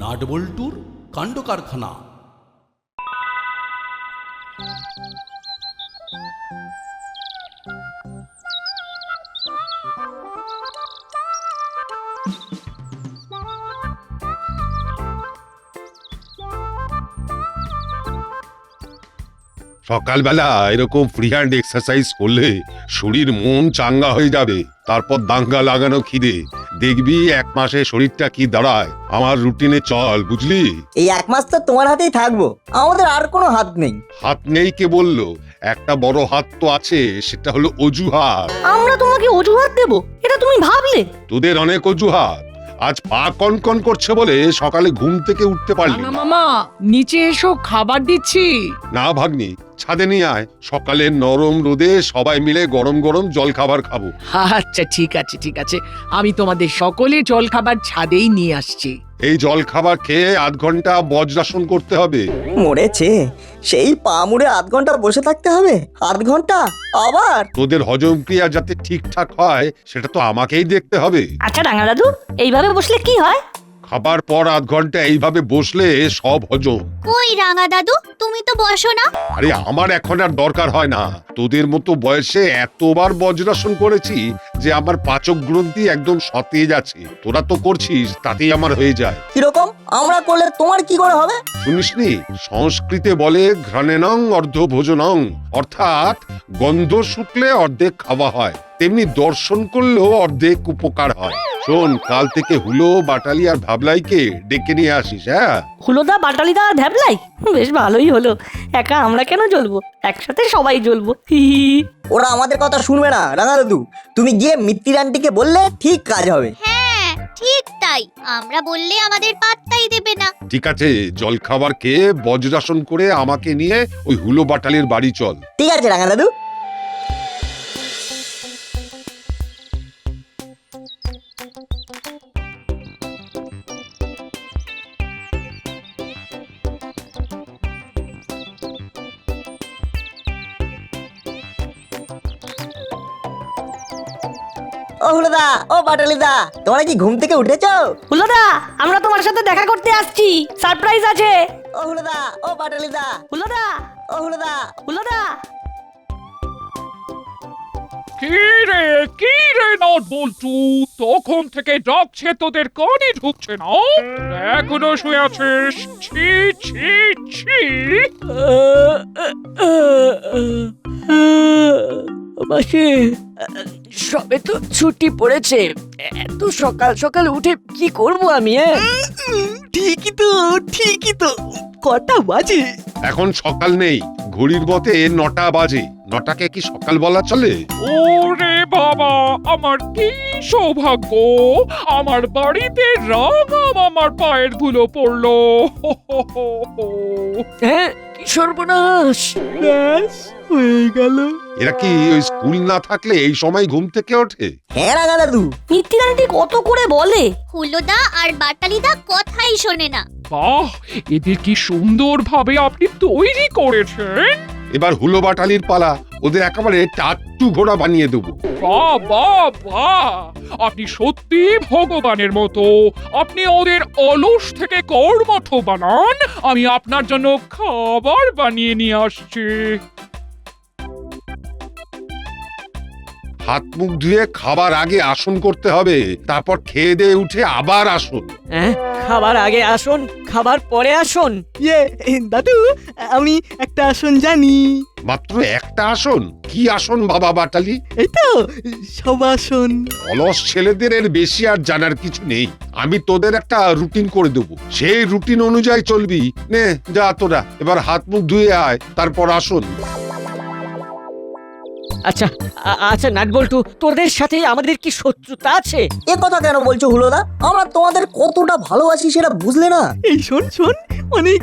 নাটবল্টুর কাণ্ড কারখানা। সকালবেলা এরকম ফ্রি হ্যান্ড এক্সারসাইজ করলে শরীর মন চাঙ্গা হয়ে যাবে। তারপর দাঙ্গা লাগানো খিদে, দেখবি 1 মাসে শরীরটা কি দাঁড়ায়। আমার রুটিনে চল, বুঝলি? এই 1 মাস তো তোমার হাতেই থাকবো, আমাদের আর কোনো হাত নেই। হাত নেই কে বললো? একটা বড় হাত তো আছে, সেটা হলো অজুহাত। আমরা তোমাকে অজুহাত দেব? এটা তুমি ভাবলে? তোদের অনেক অজুহাত। আজ পা কনকন করছে বলে সকালে ঘুম থেকে উঠতে পারলি না না। মামা, নিচে এসো, খাবার দিচ্ছি। না ভাগ্নি, ছাদে নিয়ে আয়। সকালে নরম রোদে সবাই মিলে গরম গরম জল খাবার খাবো। আচ্ছা ঠিক আছে ঠিক আছে, আমি তোমাদের সকলে জল খাবার ছাদেই নিয়ে আসছি। এই জল খাবার খেয়ে 1/2 ঘন্টা বজ্রাসন করতে হবে। মরেছে, সেই পা মুড়ে 1/2 ঘন্টা বসে থাকতে হবে। 1/2 ঘন্টা আবার? তোদের হজম ক্রিয়া যাতে ঠিকঠাক হয় সেটা তো আমাকেই দেখতে হবে। আচ্ছা রাঙা দাদু, এইভাবে বসলে কি হয়? খাবার পর 1/2 ঘন্টা এইভাবে বসলে সব হজম। কই রাঙা দাদু, তুমি তো বসো না। আরে আমার এখন আর দরকার হয় না। তোদের মতো বয়সে এতবার বজ্রাসন করেছি যে আমার পাচক গ্রন্থি একদম সতেজ আছে। তোরা তো করছিস, তাতেই আমার হয়ে যায়। কিরকম? আমরা করলে তোমার কি করে হবে? শুনিসনি? সংস্কৃতে বলে ঘ্রাণেনং অর্ধভোজনং, অর্থাৎ গন্ধ শুকলে অর্ধেক খাওয়া হয়, তেমনি দর্শন করলেও অর্ধেক উপকার হয়। শোন, কাল থেকে হুলো, বাটালি আর ভাবলাইকে ডেকে নিয়ে আসিস। হ্যাঁ, হুলোদা, বাটালিদা, ধ্যাবলাই, বেশ ভালোই হলো। একা আমরা কেন জ্বলবো, একসাথে সবাই জ্বলবো। হি হি। ওরা আমাদের কথা শুনবে না রাঙা দাদু। তুমি গিয়ে মিত্তির আন্টিকে বললে ঠিক কাজ হবে। হ্যাঁ ঠিক তাই, আমরা বললে আমাদের পাত্তাই দেবে না। ঠিক আছে, জল খাবার খেয়ে বজ্রাসন করে আমাকে নিয়ে ওই হুলো বাটালির বাড়ি চল। ঠিক আছে রাঙা দাদু। ও হুলোদা, ও বাটালিদা, তোমরা কি ঘুম থেকে উঠেছো? হুলোদা, আমরা তোমার সাথে দেখা করতে আসছি, সারপ্রাইজ আছে। ও হুলোদা, ও বাটালিদা, হুলোদা, ও হুলোদা। হুলোদা। কি রে নট বল্টু, তখন থেকে ডাকছে তোদের কানে ঢুকছে না? এখনো শুয়ে আছিস? ছি ছি ছি। মাসি, সবে তো ছুটি পড়েছে, এত সকাল সকাল উঠে কি করব আমি? ঠিকই তো, কটা বাজে? এখন সকাল নেই, ঘড়ির মতে 9টা বাজে। 9টাকে কি সকাল বলা চলে? ওরে বাবা, আমার কি সৌভাগ্য, আমার বাড়িতে রাঙা মামার পায়ের ধুলো পড়লো। হো, হো, হো, হো। হ্যাঁ, কি সর্বনাশ, ব্যাস হয়ে গেল। এরা কি ওই স্কুল না থাকলে এই সময় ঘুম থেকে ওঠে? হ্যাঁ রাঙা দাদু। মিত্তির আন্টি কত করে বলে। হুলোদা আর বাটালিদা কথাই শোনে না। বাহ, এদের কি সুন্দরভাবে আপনি তৈরি করেছেন। এবার হুলো বাটালির পালা, ওদের একেবারে টাট্টু ঘোড়া বানিয়ে দেবো। বাহ বাহ বাহ, আপনি সত্যি ভগবানের মতো। আপনি ওদের অলস থেকে কর্মঠ বানান, আমি আপনার জন্য খাবার বানিয়ে নিয়ে আসছি। হাত মুখ ধুয়ে খাবার আগে আসন করতে হবে, তারপর খেয়ে দিয়ে উঠে আবার আসন। হ্যাঁ, খাবার আগে আসন, খাবার পরে আসন। দাদু, আমি একটা আসন জানি। মাত্র একটা আসন? কি আসন বাবা বাটালি? এই তো সবাসন। অলস ছেলেদের এর বেশি আর জানার কিছু নেই। আমি তোদের একটা রুটিন করে দেবো, সেই রুটিন অনুযায়ী চলবি। নে যা, তোরা এবার হাত মুখ ধুয়ে আয়, তারপর আসন। আচ্ছা আচ্ছা নাটবল্টু, তোদের সাথে আমাদের কি শত্রুতা আছে? এ কথা কেন বলছো হুলোদা? আমরা তোমাদের কতটা ভালোবাসি সেটা বুঝলে না? এই শোন, অনেক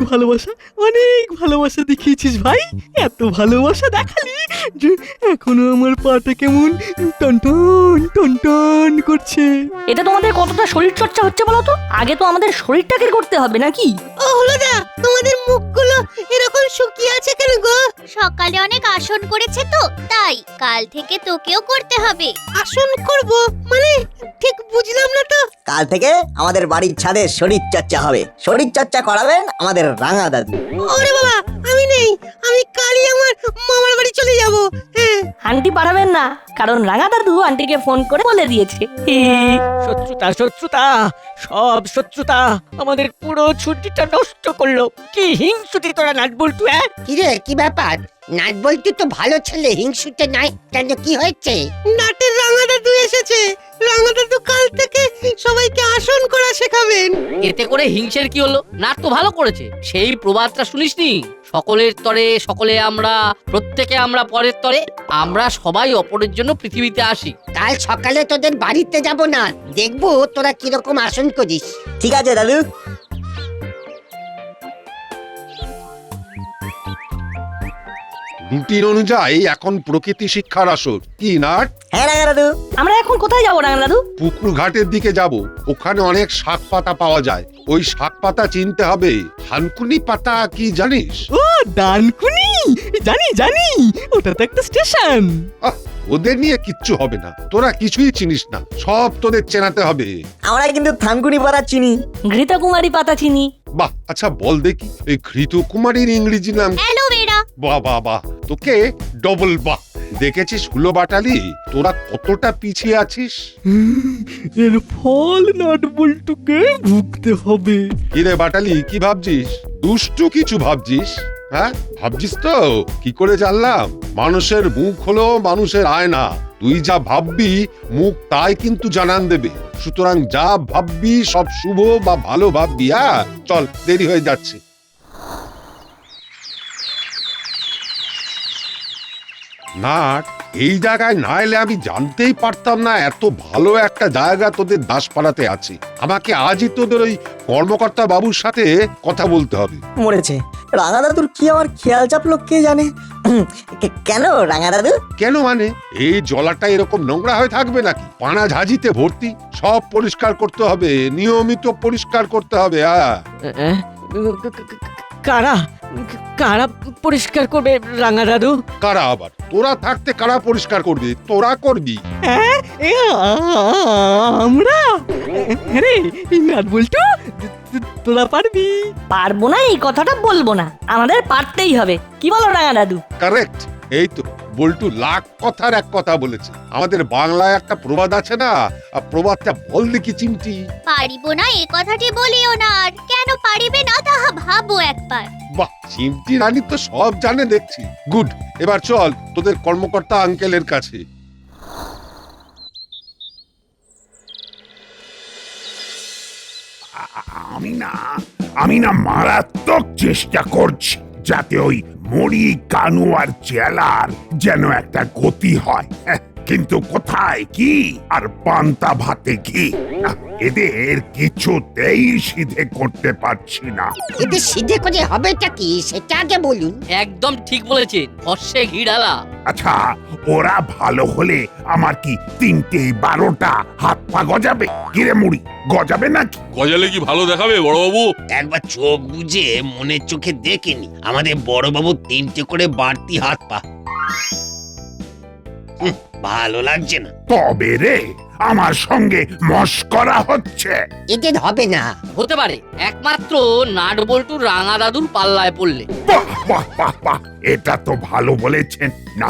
ভালোবাসা দেখিয়েছিস ভাই। এত ভালোবাসা দেখালি যে এখনো আমার পাটা কেমন টনটন টনটন করছে। এটা তোমাদের কতটা শরীর চর্চা হচ্ছে বলো তো? আগে তো আমাদের শরীরটাকে করতে হবে নাকি? ও হুলোদা, তোমাদের মুখগুলো এরকম শুকিয়ে আছে কেন গো? সকালে অনেক আসন করেছে তো তাই কাল থেকে তোকেও করতে হবে। আসন করব মানে ঠিক বুঝলাম না তো। কাল থেকে আমাদের বাড়ির ছাদে শরীর চর্চা হবে। শরীর চর্চা করাবেন আমাদের রাঙা দাদু। ওরে বাবা, আমি নেই, আমি কালই আমার মামার বাড়ি চলে যাব। হ্যাঁ, আন্টি পাঠাবেন না, কারণ রাঙা দাদু আন্টিকে ফোন করে বলে দিয়েছে। শত্রুতা শত্রুতা সব শত্রুতা আমাদের পুরো ছুটিটা নষ্ট করলো। কি হিংসুতি তোরা নাটবল্টু! কিরে কি ব্যাপার? নাট বলতে তো ভালো ছেলে, হিংসুটে নাই কেন, কি হয়েছে? নাটের রাঙা দাদু এসেছে। রাঙা দাদু কাল থেকে সবাইকে আসন করা শেখাবেন। এতে করে হিংসের কি হলো? নাট তো ভালো করেছে। সেই প্রবাদটা শুনিসনি? সকলের তরে সকলে আমরা, প্রত্যেকে আমরা পরের তরে। আমরা সবাই অপরের জন্য পৃথিবীতে আসি। কাল সকালে তোদের বাড়িতে যাব না, দেখবো তোরা কিরকম আসন করিস। ঠিক আছে দাদু। রুটিন অনুযায়ী এখন প্রকৃতি শিক্ষার আসর। কি নাট? হ্যাঁ রাঙা দাদু। আমরা এখন কোথায় যাবো রাঙা দাদু? পুকুর ঘাটের দিকে যাব। ওখানে অনেক শাক পাতা পাওয়া যায়। ওই শাক পাতা চিনতে হবে। থানকুনি পাতা কি জানিস? ও ডানকুনি, জানি জানি, ওটা তো একটা স্টেশন। আহ, ওদের নিয়ে কিচ্ছু হবে না। তোরা কিছুই চিনিস না, সব তোদের চেনাতে হবে। আমরা কিন্তু থানকুনি পাতা চিনি। ঘৃতকুমারী পাতা চিনি। বাহ, আচ্ছা বল দেখি এই ঘৃতকুমারীর ইংরেজি নাম? অ্যালোভেরা। বাহ বাহ বাহ, তোকে ডবল বাহ। দেখেছিস হুলো বাটালি, তোরা কতটা পিছিয়ে আছিস। এর ফল নাটবল্টুকে ভুগতে হবে। কিরে বাটালি, কি ভাবছিস? দুষ্টু কিছু ভাবছিস? হ্যাঁ ভাবছিস তো? কি করে জানলাম? মানুষের মুখ হলো মানুষের আয়না। তুই যা ভাববি মুখ তাই কিন্তু জানান দেবে। সুতরাং যা ভাববি সব শুভ বা ভালো ভাববি। হ্যাঁ চল, দেরি হয়ে যাচ্ছে। নাট, এই জায়গায় না এলে আমি জানতেই পারতাম না এত ভালো একটা জায়গা তোদের দাসপাড়াতে আছে। আমাকে আজই তোদের ওই কর্মকর্তা বাবুর সাথে কথা বলতে হবে। মরেছে। রাঙা দাদুর কি আমার খেয়াল চাপলো কে জানে। কেন রাঙা দাদু? কেন মানে? এই জলাটা এরকম নোংরা হয়ে থাকবে নাকি? পানা ঝাঁঝিতে ভর্তি। সব পরিষ্কার করতে হবে, নিয়মিত পরিষ্কার করতে হবে। কারা কারা পরিষ্কার করবে রাঙা দাদু? কারা আবার? তোরা থাকতে কারা পরিষ্কার করবি? তোরা করবি। হ্যাঁ, আমরা রে নাটবল্টু, তোরা পারবি? পারবো না এই কথাটা বলবো না, আমাদের পারতেই হবে। কি বলো রাঙা দাদু? কারেক্ট। এই তো বল্টু লাখ কথার এক কথা বলেছে। আমাদের বাংলায় একটা প্রবাদ আছে না, আর প্রবাদটা বল দেখি চিমটি। পারিব না এ কথাটি বলিও না, আর কেন পারিবে না তাহা ভাবো একবার। বাহ, চিমটি রানী তো সব জানে দেখছি। গুড, এবার চল তোদের কর্মকর্তা আঙ্কেলের কাছে। আমি না মারাত্মক চেষ্টা করছি যাতে ওই মরি কানু আর চেলার যেন একটা গতি হয়। কিন্তু কোথায় কি আর পান্তা ভাতে ঘি, এদের কিছুতেই সিধে করতে পারছি না। এদের সিধে করে হবেটা কি সেটা আগে বলুন। একদম ঠিক বলেছে, ফর্সে ঘি ঢালা। আচ্ছা, ওরা ভালো হলে আমার কি 3টে 12টা হাত পা গজাবে? কিরে মুড়ি, গজাবে নাকি? গজালে কি ভালো দেখাবে বড়বাবু? একবার চোখ বুঝে মনের চোখে দেখেনি আমাদের বড়বাবু 3টে করে বাড়তি হাত পা। ভালো লাগছে না। তবে রে, আমার সঙ্গে মস্করা হচ্ছে। এদের হবে না। হতে পারে একমাত্র নাটবল্টু রাঙা দাদুর পাল্লায় পড়লে। বাহ বাহ বাহ বাহ, এটা তো ভালো বলেছেন। না,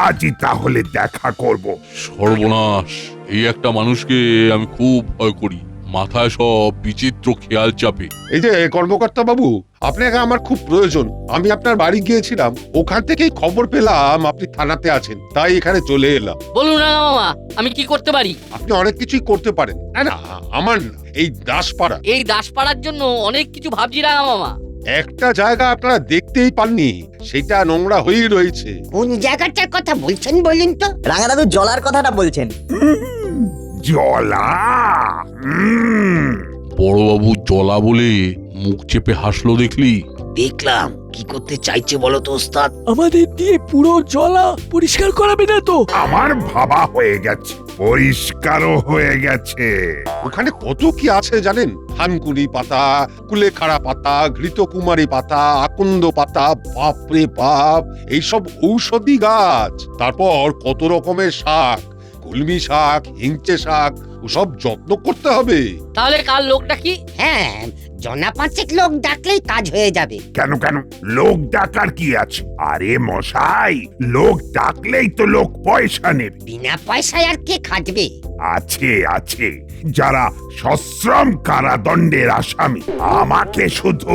আজই তাহলে দেখা করব। সর্বনাশ, এই একটা মানুষকে আমি খুব ভয় করি। মাথায় সব বিচিত্র খেয়াল চাপে। এই যে কর্মকর্তা বাবু, আপনাকে আমার খুব প্রয়োজন। আমি আপনার বাড়ি গিয়েছিলাম, ওখান থেকেই খবর পেলাম আপনি থানাতে আছেন, তাই এখানে চলে এলাম। বলুন রাঙা মামা, আমি কি করতে পারি? আপনি অনেক কিছুই করতে পারেন। না আমার না, এই দাসপাড়া। এই দাসপাড়ার জন্য অনেক কিছু ভাবছি রাঙা মামা। একটা জায়গা আপনারা দেখতেই পাননি, সেটা নোংরা হয়েই রয়েছে। কোন জায়গাটার কথা বলছেন বলুন তো? রাঙা দাদু জলার কথাটা বলছেন। জলা? বড়বাবু জলা বলে মুখ চেপে হাসলো দেখলি? দেখলাম কি করতে চাইছে বলো তো ওস্তাদ? আমাদের দিয়ে পুরো জলা পরিষ্কার করাবে না তো? আমার ভাবা হয়ে গেছে, পরিষ্কারও হয়ে গেছে। ওখানে কত কি আছে জানেন? থানকুনি পাতা, কুলেখাড়া পাতা, ঘৃতকুমারী পাতা, আকন্দ পাতা, বাপরে বাপ, এইসব ঔষধি গাছ। তারপর কত রকমের শাক, কলমি শাক, হিংচে শাক, ওসব যত্ন করতে হবে। তাহলে কাল লোকটা কি? হ্যাঁ, জনা পাঁচেক লোক ডাকলেই কাজ হয়ে যাবে। কেন কেন, লোক ডাকার কি আছে? আরে মশাই, লোক ডাকলেই তো লোক পয়সা নেবে। বিনা পয়সায় আর কে খাটবে? আছে আছে, যারা সশ্রম কারাদণ্ডের আসামি। আমাকে শুধু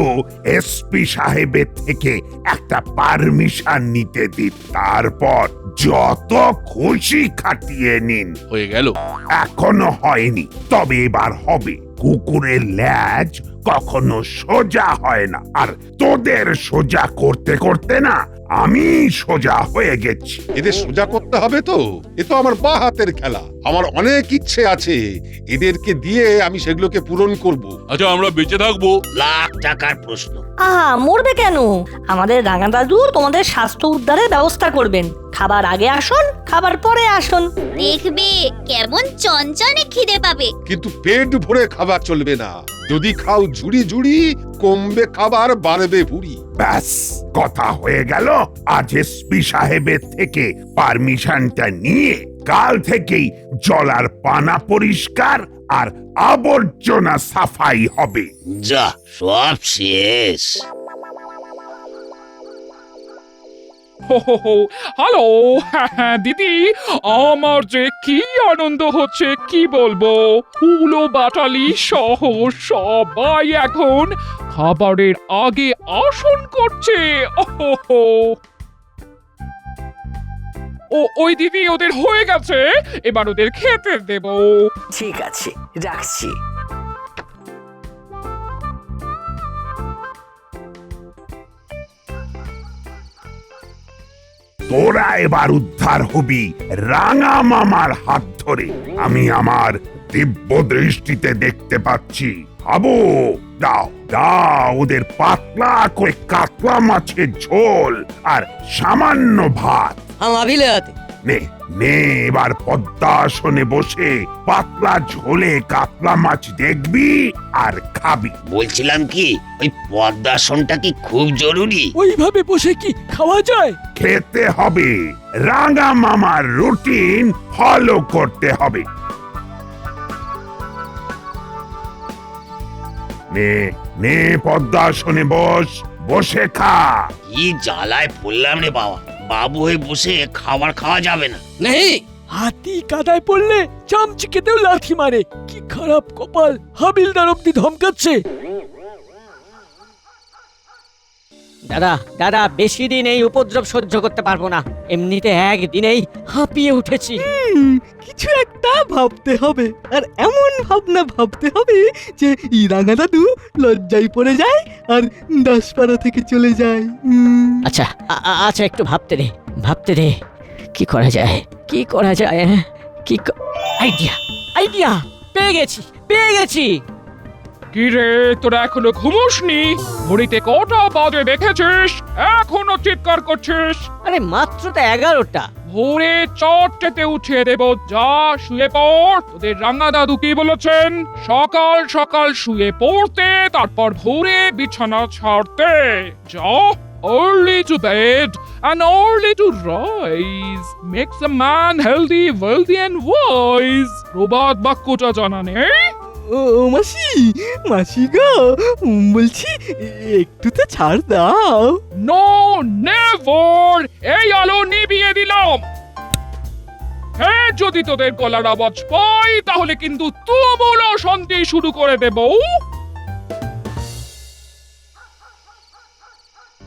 এসপি সাহেবের থেকে একটা পারমিশন নিতে দিন, তারপর যত খুশি খাটিয়ে নিন। হয়ে গেল। এখনো হয়নি, তবে এবার হবে। কুকুরের ল্যাজ কখনো সোজা হয় না, আর তোদের সোজা করতে করতে না আমি সোজা হয়ে গেছি। এদের সোজা করতে হবে তো? এ তো আমার বা হাতের খেলা। আমার অনেক ইচ্ছে আছে, এদেরকে দিয়ে আমি সেগুলোকে পূরণ করব। আচ্ছা, আমরা বেঁচে থাকবো? লাখ টাকার প্রশ্ন। মরবে কেন? আমাদের রাঙা দাদু তোমাদের স্বাস্থ্য উদ্ধারের ব্যবস্থা করবেন। খাবার আগে আসুন, খাবার পরে আসুন। দেখবে কেমন চনচনে খিদে পাবে। কিন্তু পেট ভরে খাবার চলবে না। যদি খাও ঝুড়ি ঝুড়ি, কমবে খাবার, বাড়বে ভুড়ি। ব্যাস, কথা হয়ে গেল। আজ এসপি সাহেবের থেকে পারমিশনটা নিয়ে কাল থেকেই জলার পানা পরিষ্কার আর আবর্জনা সাফাই হবে। যা, সব শেষ। হ্যালো দিদি, আমার যে কি আনন্দ হচ্ছে কি বলবো। হুলো বাটালি সহ সবাই এখন খাবারের আগে আসন করছে। ওই দিদি, ওদের হয়ে গেছে, এবার ওদের খেতে দেব। ঠিক আছে, রাখছি। তোরা এবার উদ্ধার হবি রাঙা মামার হাত ধরে। আমি আমার দিব্য দৃষ্টিতে দেখতে পাচ্ছি। আবু, দাও দাও ওদের পাতলা করে কাতলা মাছের ঝোল আর সামান্য ভাত। নে নে, এবার পদ্মাসনে বসে পাতলা ঝোলে কাতলা মাছ দেখবি আর খাবি। বলছিলাম কি, ওই পদ্মাসনটা কি খুব জরুরি? ওইভাবে বসে কি খাওয়া যায়? খেতে হবে, রাঙা মামার রুটিন ফলো করতে হবে। নে নে, পদ্মাসনে বস, বসে খা। কি জ্বালায় পড়লাম রে বাবা, বাবু হয়ে বসে খাবার খাওয়া যাবে না। নেই, হাতি কাদায় পড়লে চামচিকেতেও লাথি মারে। কি খারাপ কপাল, হাবিলদার অব্দি ধমকাচ্ছে। দাদা দাদা, বেশি দিন এই উপদ্রব সহ্য করতে পারবো না। এমনিতে একদিনেই হাঁপিয়ে উঠেছি। কিছু একটা ভাবতে হবে, আর এমন ভাবনা ভাবতে হবে যে রাঙা দাদু লজ্জায় পড়ে যায় আর দাসপাড়া থেকে চলে যায়। আচ্ছা আচ্ছা, একটু ভাবতে দে কি করা যায়, কি করা যায়। আইডিয়া আইডিয়া পেয়ে গেছি। কি রে, তোরা এখনো ঘুমোসনি? ঘড়িতে কটা বাজে দেখেছিস? এখনো চিৎকার করছিস? আরে মাত্র তো 11টা। ভোরে চটটেতে উঠিয়ে দেব, যা শুয়ে পড়। তোদের রাঙা দাদু কি বলেছেন? সকাল সকাল শুয়ে পড়তে, তারপর ভোরে বিছানা ছাড়তে। যা, early to bed and early to rise makes a man healthy, wealthy and wise. প্রবাদ বাক্যটা জানা নেই? ও মাসি গো, বলছি একটু তো ছাড় দাও। No, never. এই আলো নিভিয়ে দিলাম। হ্যাঁ, যদি তোদের গলার আওয়াজ পাই তাহলে কিন্তু তুমুল অশান্তি শুরু করে দেব।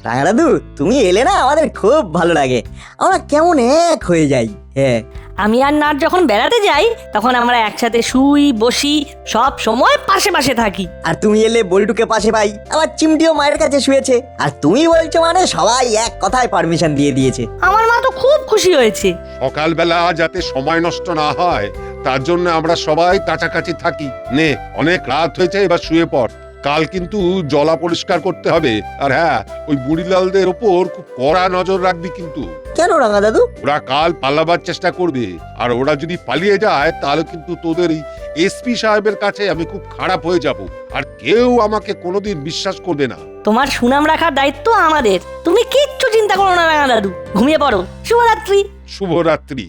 রাঙা দাদু, তুমি এলে না আমাদের খুব ভালো লাগে। আমরা কেমন এক হয়ে যাই। হ্যাঁ, আমি আর নাট যখন বেড়াতে যাই তখন আমরা একসাথে শুই, বসি, সব সময় পাশে পাশে থাকি। আর তুমি এলে বল্টুকে পাশে পাই। আমার চিমটিও মায়ের কাছে শুয়েছে। আর তুমি বলছো মানে সবাই এক কথায় পারমিশন দিয়ে দিয়েছে। আমার মা তো খুব খুশি হয়েছে। সকালবেলা যাতে সময় নষ্ট না হয় তার জন্য আমরা সবাই কাছাকাছি থাকি। নে, অনেক রাত হয়েছে, এবার শুয়ে পড়। কাল কিন্তু জলা পরিষ্কার করতে হবে। আর হ্যাঁ, ওই বুড়িলালদের ওপর খুব কড়া নজর রাখবি কিন্তু। কেন রাঙা দাদু? ওরা কাল পালাবার চেষ্টা করবে, আর ওরা যদি পালিয়ে যায় তাহলে কিন্তু তোদের এই এসপি সাহেবের কাছে আমি খুব খারাপ হয়ে যাব, আর কেউ আমাকে কোনোদিন বিশ্বাস করবে না। তোমার সুনাম রাখার দায়িত্ব আমাদের, তুমি কিচ্ছু চিন্তা করো না রাঙা দাদু, ঘুমিয়ে পড়ো। শুভরাত্রি। শুভরাত্রি।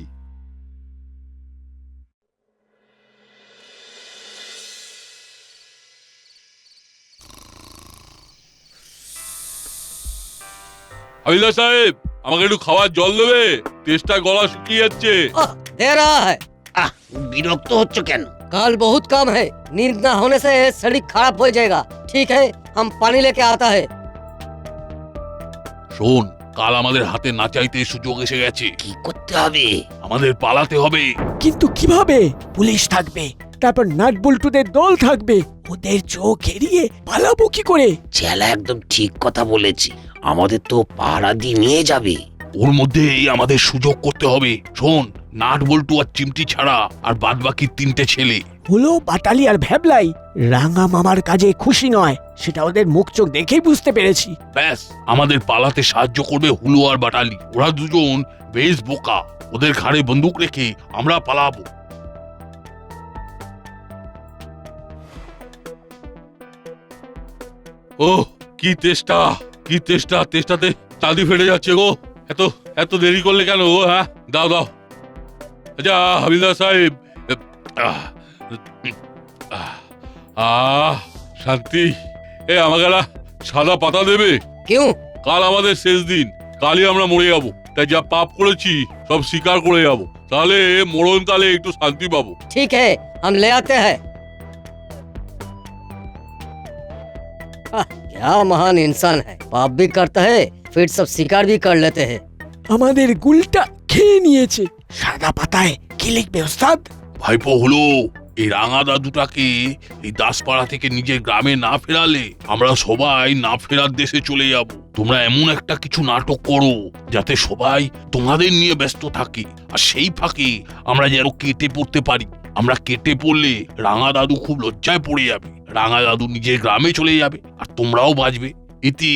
হাবিলদার সাহেব, আমাকে একটু খাওয়ার জল দেবে? তেষ্টা গলা শুকিয়ে যাচ্ছে। दे रहा है। আহ বিরক্ত হচ্ছ কেন? कल बहुत काम है, नींद ना होने से शरीर खराब हो जाएगा। ठीक है, हम पानी लेके आता है। শোন, কাল আমাদের হাতে না চাইতে সুযোগ এসে গেছে। কি করতে হবে? আমাদের পালাতে হবে। কিন্তু কিভাবে? পুলিশ থাকবে, তারপর নাট বল্টুদের দল থাকবে, ওদের চোখ এড়িয়ে পালাবো কি করে? চেলা একদম ঠিক কথা বলেছি, আমাদের তো পাহারা দিয়ে নিয়ে যাবে। ওর মধ্যেই আমাদের সুযোগ করতে হবে। শোন, নাট বল্টু আর চিমটি ছাড়া আর বাদ বাকি 3টে ছেলে। হলো বাটালি আর ভ্যাবলাই রাঙা মামার কাজে খুশি নয়, সেটা ওদের মুখ চোখ দেখেই বুঝতে পেরেছি। ব্যাস, আমাদের পালাতে সাহায্য করবে হুলো আর বাটালি। ওরা দুজন বেশ বোকা, ওদের ঘাড়ে বন্দুক রেখে আমরা পালাবো। ও কি তেষ্টা, কি তেষ্টা! তেষ্টাতে চাঁদি ফেটে যাচ্ছে গো। এত এত দেরি করলে কেন গো? হ্যাঁ, দাও দাও। আচ্ছা হাবিলদার সাহেব, শান্তি। আমাকে একটা সাদা পাতা দেবে? क्यों? কাল আমাদের শেষ দিন, কালই আমরা মরে যাবো। তাই যা পাপ করেছি সব স্বীকার করে যাবো, তাহলে মরণকালে একটু শান্তি পাবো। ठीक है, हम ले आते हैं। क्या महान इंसान है, पाप भी करता है, फिर सब शिकार भी कर लेते हैं। আমাদের গুলটা খেয়ে নিয়েছে। সাদা পাতায় কি লিখবে ওস্তাদ? ভাইপো হলো, এই রাঙা দাদুটাকে এই দাসপাড়া থেকে নিজের গ্রামে না ফেরালে আমরা সবাই না ফেরার দেশে চলে যাব। তোমরা এমন একটা কিছু নাটক করো যাতে সবাই তোমাদের নিয়ে ব্যস্ত থাকে, আর সেই ফাঁকে আমরা যেন কেটে পড়তে পারি। আমরা কেটে পড়লে রাঙা দাদু খুব লজ্জায় পড়ে যাবে, রাঙা দাদু নিজের গ্রামে চলে যাবে, আর তোমরাও বাঁচবে। এতে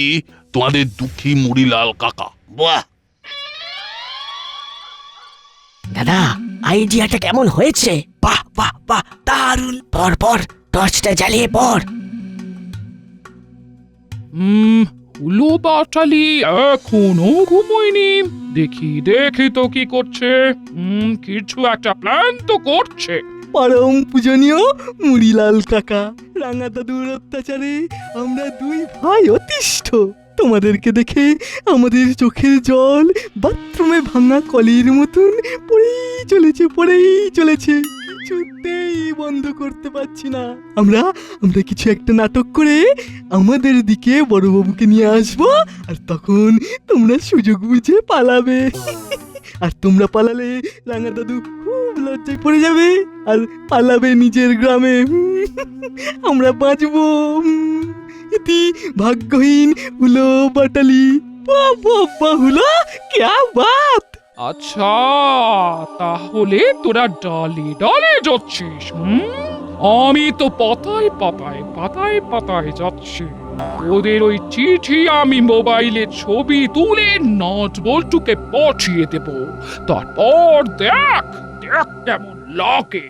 তোমাদের দুঃখী মুড়িলাল কাকা। বাহ, দাদা, আইডিয়াটা কেমন হয়েছে? বাহ বাহ বাহ, দারুণ। পর পর টর্চটা জ্বালিয়ে পড়। হুলো বাটালি এখনো ঘুমোয়নি। দেখি দেখি তো কি করছে। কিছু একটা প্ল্যান তো করছে। পরম পূজনীয় মুড়িলাল কাকা, রাঙা দাদুর অত্যাচারে আমরা দুই ভাই অতিষ্ঠ। তোমাদেরকে দেখে আমাদের চোখের জল বাথরুমে ভাঙা কলির মতন পড়েই চলেছে, কিছুতেই বন্ধ করতে পারছি না। আমরা কিছু একটা নাটক করে আমাদের দিকে বড়বাবুকে নিয়ে আসবো, আর তখন তোমরা সুযোগ বুঝে পালাবে। আর তোমরা পালালে রাঙা দাদু খুব লজ্জায় পড়ে যাবে আর পালাবে নিজের গ্রামে। আমরা বাঁচবো। ইতি ভাগ্যহীন হুলো বাটালি। বাহ হুলো, क्या बात। আচ্ছা, তাহলে তোরা ডালে ডালে যাচ্ছিস? আমি তো পাতায় পাতায় যাচ্ছি। ওদের ওই চিঠি আমি মোবাইলে ছবি তুলে নাট বল্টুকে পাঠিয়ে দেব, তারপর দেখ কেমন লাগে।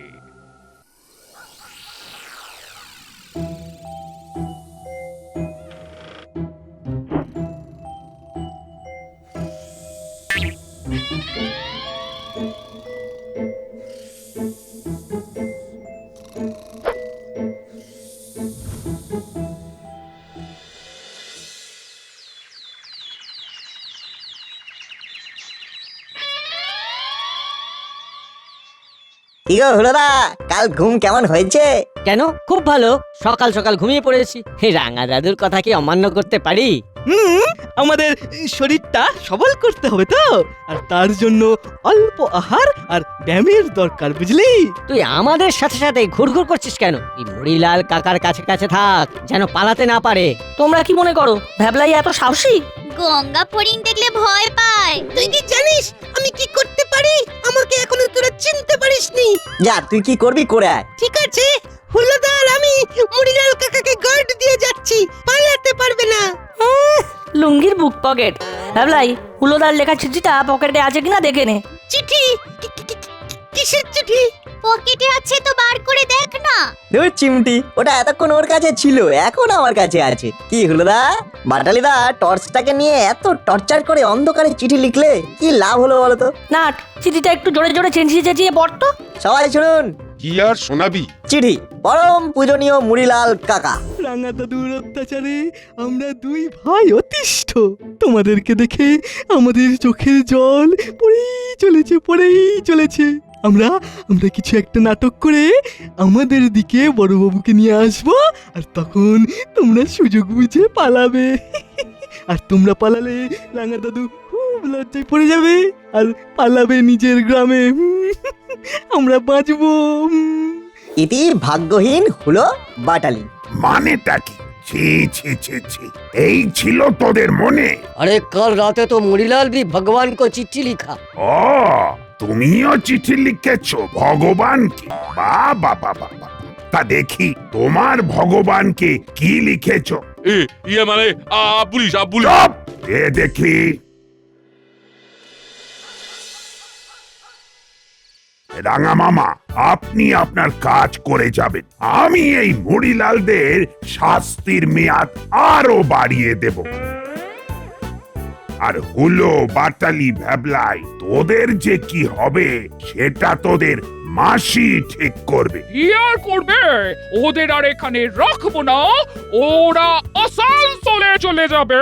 কি গো হুলোদা, কাল ঘুম কেমন হয়েছে? কেন? খুব ভালো। সকাল সকাল ঘুমিয়ে পড়েছি। রাঙা দাদুর কথা কি অমান্য করতে পারি? আমাদের শরীরটা সবল করতে হবে তো, আর তার জন্য অল্প আহার আর ব্যায়ামের দরকার, বুঝলি? তুই আমাদের সাথে সাথে ঘুরঘুর করছিস কেন? এই মুড়িলাল কাকার কাছে কাছে থাক, যেন পালাতে না পারে। তোমরা কি মনে করো ভ্যাবলাই এত সাহসী? গঙ্গা ফড়িং দেখলে ভয় পায়। তুই কি জানিস আমি কি করতে পারি? আমাকে এখনো তোরা চিনতে পারিসনি। যা, তুই কি করবি করে আয়। ঠিক আছে, হুলোদার আমি মুড়িলাল কাকাকে গার্ড দিয়ে যাচ্ছি, পালাতে পারবে না। লুঙ্গির বুক পকেট। ভাবলাই হুলোদার লেখা চিঠিটা পকেটে আছে কিনা দেখে নে। চিঠি? কিসের চিঠি? পকেটে আছে তো বার করে দেখ না। ধুর চিমটি, ওটা এতক্ষণ ওর কাছে ছিল, এখন আমার কাছে আছে। কি হলো দা, বাটালিদা টর্চটাকে নিয়ে এত টর্চার করে অন্ধকারে চিঠি লিখলে কি লাভ হলো বলো তো? নাট, চিঠিটা একটু জোরে জোরে চেঁচিয়ে চেঁচিয়ে পড় তো। সবাই শুনুন, কি আর শোনাবি? চিঠি পরম পূজনীয় মুড়িলাল কাকা। রাঙা দাদুর অত্যাচারে আমরা দুই ভাই অতিষ্ঠ। তোমাদেরকে দেখে আমাদের চোখের জল পড়েই চলেছে। আমরা কিছু একটা নাটক করে আমাদের দিকে বড়বাবুকে নিয়ে আসবো, আর তখন তোমরা সুযোগ বুঝে পালাবে। আর তোমরা পালালে রাঙা দাদু খুব লজ্জায় পড়ে যাবে আর পালাবে নিজের গ্রামে। আমরা বাঁচবো। ইতি ভাগ্যহীন হলো বাটালি। মানেটা কি? ছি ছি ছি ছি, এই ছিল তোদের মনে? अरे कल राते तो मुड़ीलाल भी भगवान को चिट्ठी लिखा। ও, তুমিও চিঠি লিখেছো ভগবানকে? বাবা বাবা, তা দেখি তোমার ভগবানকে কি লিখেছো। ইয়ে মানে পুলিশ চুপ! এ দেখি। রাঙা মামা, আপনি আপনার কাজ করে যাবেন, আমি এই মুড়িলালদের শাস্তির মেয়াদ আরো বাড়িয়ে দেব। আর হুলো, বাটালি, ভ্যাবলাই, তোদের যে কি হবে সেটা তোদের মাসি ঠিক করবে। কি আর করবে? ওদের আর এখানে রাখবো না, ওরা আসানসোলে চলে যাবে।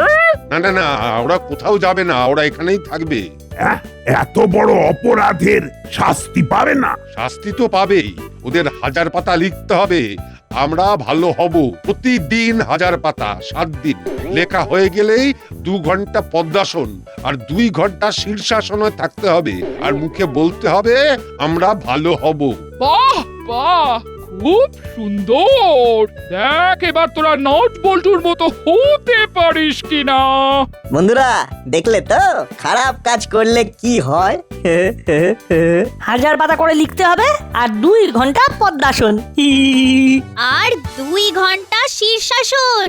না না না, ওরা কোথাও যাবে না, ওরা এখানেই থাকবে। এত বড় অপরাধের শাস্তি পাবে না? শাস্তি তো পাবেই, ওদের 1000 পাতা লিখতে হবে আমরা ভালো হব। প্রতিদিন 1000 পাতা, 7 দিন লেখা হয়ে গেলেই 2 ঘন্টা পদ্মাসন আর 2 ঘন্টা শীর্ষাসনে থাকতে হবে, আর মুখে বলতে হবে আমরা ভালো হব। বাহ বাহ, খুব সুন্দর। দেখ এবার তোরা নট বল্টুর মতো হতে পারিস কিনা। বন্ধুরা দেখলে তো খারাপ কাজ করলে কি হয়? 1000 পাতা করে লিখতে হবে আর 2 ঘন্টা পদ্মাসন। আর 2 ঘন্টা শীর্ষাসন।